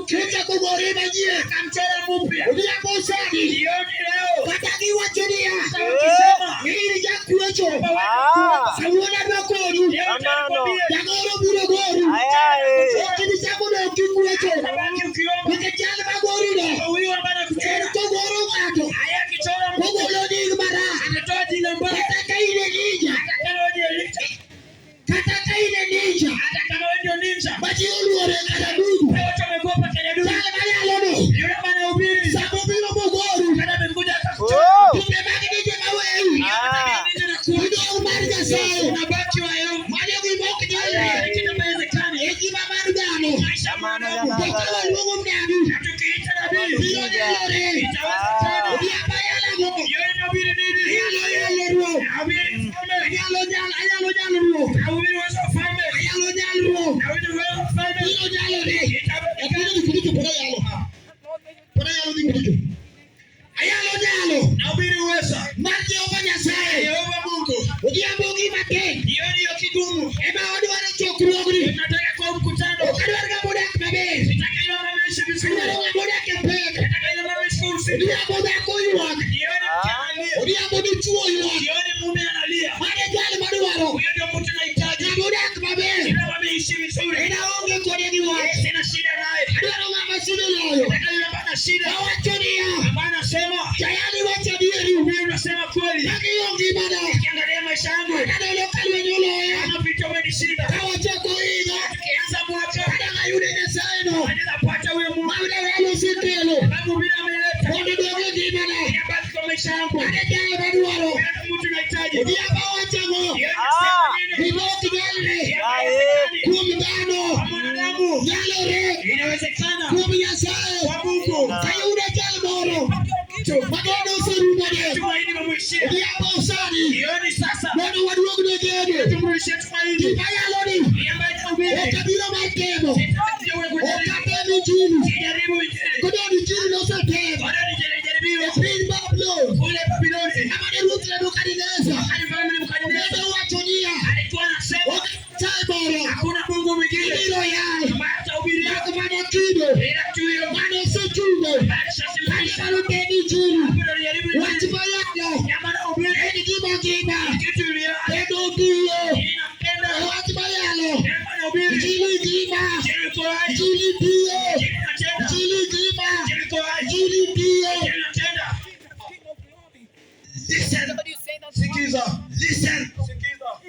kuja kugorima jie akamchora mpya. udia bosani Jioni leo katakiwa junia hili jakulecho sawona bakoru jagoro burogoru okini sakuno kikulecho wakajana bagoru na huyu ambaye anakuchora kogoro gato haya kichora kogolo ni bara anatoa jina mbaya kataka ile ninja kataka ile ninja hata kama wewe ndio ninja baji uluore kadadugu wote wamegopa kadadugu sana mayalo no yule bwana ubiri sababu bila mogoru kada amekuja akakuchora tumebaki nije mawe ndio umarja sayo unabaki wewe mali kuiboki ndio kitu haiwezekani eki mama rugano maisha maana kwa lugo mdabu tukiita nabii ndio lore itawezekana ndio bayala mo yeye ni ubiri nini yalo ubiri mfalme ayalo jalo ubiri wa ufalme ayalo jalo ubiri wa ufalme ndio jalo re itawezekana kuliko pora yalo ayalo jalo na ubiri uweza maji ofanya saye Yehova Mungu udia bogi mate jioni hiyo kigumu eba wadu wale chokurogri tunataka kwa mkutano ukadwarga boda kabe nataka ile mama ishi vizuri ukadwarga boda kabe nataka ile mama ishi vizuri udia boda koyuak jioni analia udia boda chuo yuak jioni mume analia mane jale maduwaro huyo ndio mtu anahitaji boda kabe ile mama ishi vizuri ina onge kode giwak sina shida naye adwaro mama sino loyo nataka ile mama shida awachonia ambaye anasema tayari wacha dieri mimi nasema kweli taki yongi bada ukiangalia maisha yangu kadalo kalwe nyoloya ana vitu umenishinda kawachako higa tukianza mwaka kadanga yude nesaino anapata huyo Mungu mawde walo sikelo Mungu bila ameleta bodo dogo gibada inabaki kwa maisha yangu ade jale maduwaro huyo ndio mtu anahitaji udia bawachago hiboki galre kumgano mwanadamu yalore inawezekana kumyasayo kwa Mungu sayude jalmoro magodo serumade tumaini mamwishia udia bosani jioni sasa bodo waduogne gede tumrudishie tumaini bayaloni ambaye tunahubiri okabiro matemo sitakuja okatemi jini kujaribu injili kodoni jini nosetemo bado nijaribiwe pin bablo kule Babiloni amane rutre dukadineza alifanya mkadineza neno wachonia alikuwa anasema taiboro hakuna Mungu mwingine kibiro yae ambaye atahubiri nakumane kido ila tu hiyo mane sechugo alisaluteni jini wachibayala eni giba edo giyo wachibayalo jili giba jili diyo jili giba jili diyo Listen.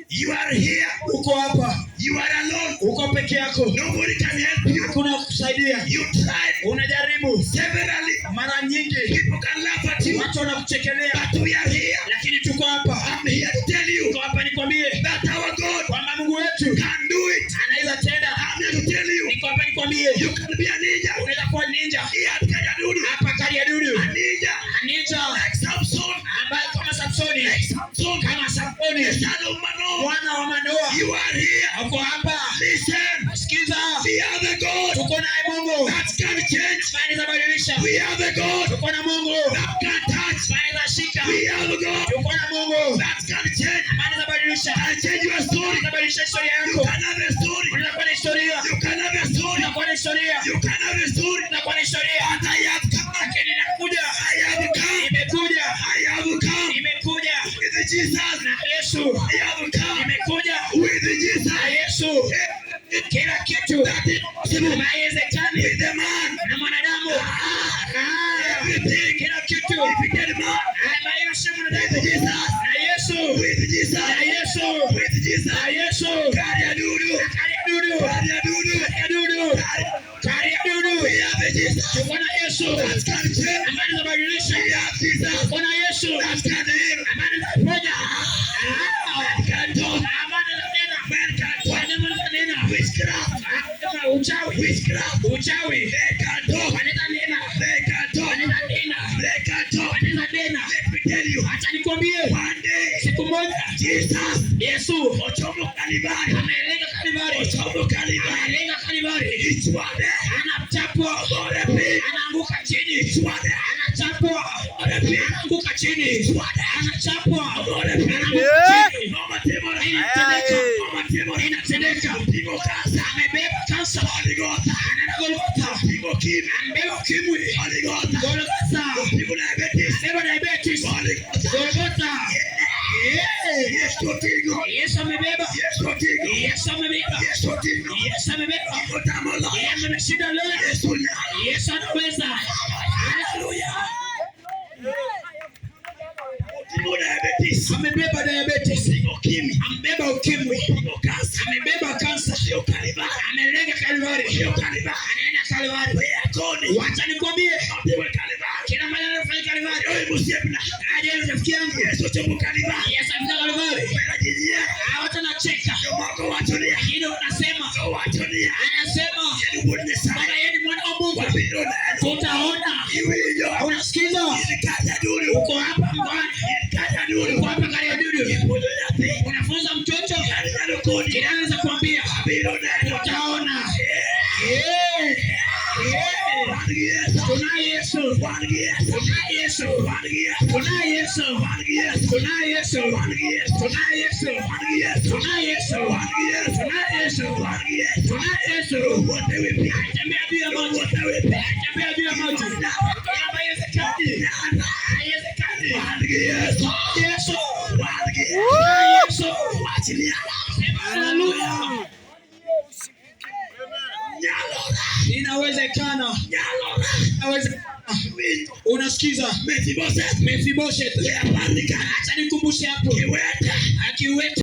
You are here. Uko hapa. You are alone. Uko peke yako. Nobody can help you. Hakuna kukusaidia. You tried. Unajaribu. Severally. Mara nyingi. People can laugh at you. Watu wanakuchekelea. But we are here. Lakini tuko hapa. I'm here to tell you. Tuko hapa nikwambie. That our God. Kwamba Mungu wetu. Can do it. Anaweza tenda. I'm here to tell you. Niko hapa nikwambie. You can be a ninja. Unaweza kuwa ninja. Here Kariadudu. Hapa Kariadudu. A ninja. A ninja. Like Samson. Ambaye kama Samsoni. Like Samson. Kama Samsoni. Son of Manoah. Mwana wa Manoah. You are here. Uko hapa. Listen. Sikiza. We are the God. Tuko na Mungu. That can change. Fanya za badilisha. We are the God. Tuko na Mungu. That can touch. Fanya za shika. We are the God. Tuko na Mungu. That can change. Fanya za badilisha. Can change your story. Za badilisha historia yako. You can have a story. Unakuwa na historia. You can have a story. Unakuwa na historia. You can have a story. Unakuwa na historia. But I have come. Lakini nakuja. I have come. Nimekuja. I have come. Nimekuja. With Jesus. Na Yesu. I have come. Nimekuja. With Jesus. Na Yesu. Kila kitu haiwezekani with the man na mwanadamu. Everything, kila kitu haimaanishi mwanadamu. Na Yesu, with Jesus, na Yesu, with Jesus, na Yesu. Kariadudu, Kariadudu, Kariadudu, Kariadudu, Kariadudu. We have Jesus. Tuko na Yesu. That can change. Amani za badilisha. We have Jesus. Tuko na Yesu. That can heal. Amani za ponya. Can do. Amani za nena. Man can do. Amani za nena. Witchcraft. Uchawi. Witchcraft. Uchawi. They can do. Amani za nena. They can do. Amani za nena. They can do. Amani za nena. Let me tell you. Acha nikwambie. One day. Siku moja. Jesus. Yesu. Ochomo Kalvari. Amelenga Kalvari. Ochomo Kalvari. Amelenga Kalvari. Each one. Anachapwa. Anaanguka chini. Each one. Anachapwa. Anaanguka chini. Each one. Anachapwa. Inatendeka. Inatendeka. Amebeba kansa. Golgotha. Pigo ukimwi. Mbeba ukimwi. Golgotha. Pigo diabetes. Mbeba diabetes. Golgotha. Yesu amebeba. Yesu amebeba. Yesu amebeba. Yesu ameshinda leo. Yesu anaweza. Haleluya. Amebeba diabetes. Amebeba ukimwi. Amebeba kansa. Amelenga Kalvari. Anaenda Kalvari. Wacha nikwambie. Kila mara anafanya Kalvari. Aje rafiki yangu. Yesu afika Kalvari. Hata nacheka. Lakini unasema. Anasema. Bwana yeye ni mwana wa Mungu. Tutaona. Unasikiza? Uko hapa mbali. Uko hapa karibu dudu. Unafunza mtoto. Kinaanza kuambia. Utaona. Tunaye Yesu. Tunaye Yesu. Tunaye Yesu. Tunaye Yesu. Tunaye Yesu. Tunaye Yesu. Tunaye Yesu. Tunaye Yesu. Atembea juu ya maji. Atembea juu ya maji. Haiwezekani. Haiwezekani. Yesu. Yesu. Haleluya. Inawezekana. Unasikiza? Mephibosheth. Acha nikumbushe hapo. Akiwete